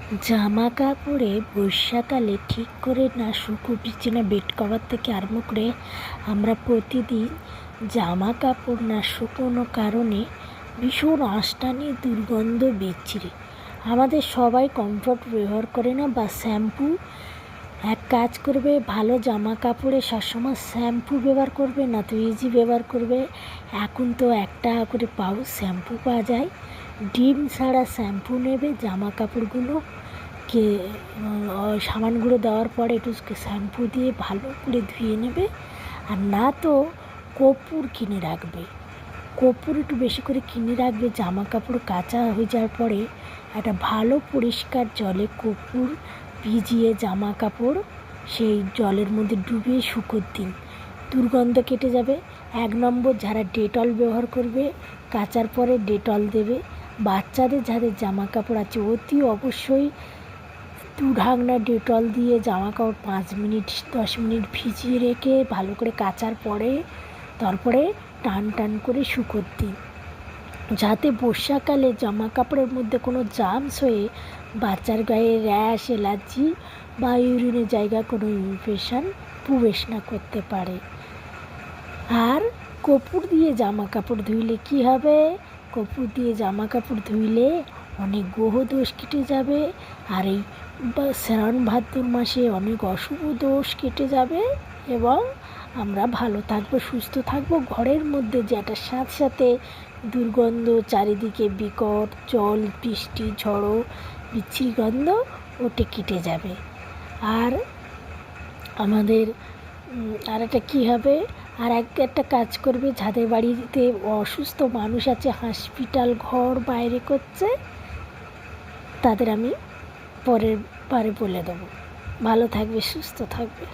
জামা কাপড়ে বর্ষাকালে ঠিক করে না বিছানা বেড কভার থেকে আরম্ভ করে আমরা প্রতিদিন জামা কাপড় না শুকোনো কারণে ভীষণ আঁশটানি দুর্গন্ধ বিচ্ছিরি। আমাদের সবাই কমফর্ট ব্যবহার করে না বা শ্যাম্পু। এক কাজ করবে, ভালো জামা কাপড়ে সবসময় শ্যাম্পু ব্যবহার করবে, না তো ইজি ব্যবহার করবে। এখন তো 1 টাকা করে পাউচ শ্যাম্পু পাওয়া যায়। ডিম ছাড়া শ্যাম্পু নেবে, জামা কাপড়গুলো সাবান গুঁড়ো দেওয়ার পরে একটু শ্যাম্পু দিয়ে ভালো করে ধুয়ে নেবে। আর না তো কর্পূর কিনে রাখবে, কর্পূর একটু বেশি করে কিনে রাখবে। জামা কাপড় কাচা হয়ে যাওয়ার পরে একটা ভালো পরিষ্কার জলে কর্পূর ভিজিয়ে জামা কাপড় সেই জলের মধ্যে ডুবিয়ে শুকোর দিন, দুর্গন্ধ কেটে যাবে। 1 নম্বর, যারা ডেটল ব্যবহার করবে কাচার পরে ডেটল দেবে। বাচ্চাদের যাদের জামা কাপড় আছে অতি অবশ্যই 2 ঢাকনা ডেটল দিয়ে জামা কাপড় 5 মিনিট 10 মিনিট ভিজিয়ে রেখে ভালো করে কাচার পরে তারপরে টান টান করে শুকোর দিন, যাতে বর্ষাকালে জামা কাপড়ের মধ্যে কোনো জার্মস হয়ে বাচ্চার গায়ে র্যাশ, অ্যালার্জি বা ইউরিনের জায়গায় কোনো ইনফেকশন প্রবেশ না করতে পারে। আর কর্পূর দিয়ে জামা কাপড় ধুইলে কী হবে? কর্পূর দিয়ে জামা কাপড় ধুইলে অনেক গ্রহ দোষ কেটে যাবে। আর এই শ্রাবণ ভাদ্র মাসে অনেক অশুভ দোষ কেটে যাবে এবং আমরা ভালো থাকবো, সুস্থ থাকবো। ঘরের মধ্যে যেটার সাথে সাথে দুর্গন্ধ, চারিদিকে বিকট জল, বৃষ্টি, ঝড়ো বিচ্ছিরি গন্ধ, ওটা কেটে যাবে। আর আমাদের আর একটা কী হবে, আর একটা কাজ করবে, যাদের বাড়িতে অসুস্থ মানুষ আছে, হসপিটাল ঘর বাইরে করছে, তাদের আমি পরের বারে বলে দেবো। ভালো থাকবে, সুস্থ থাকবে।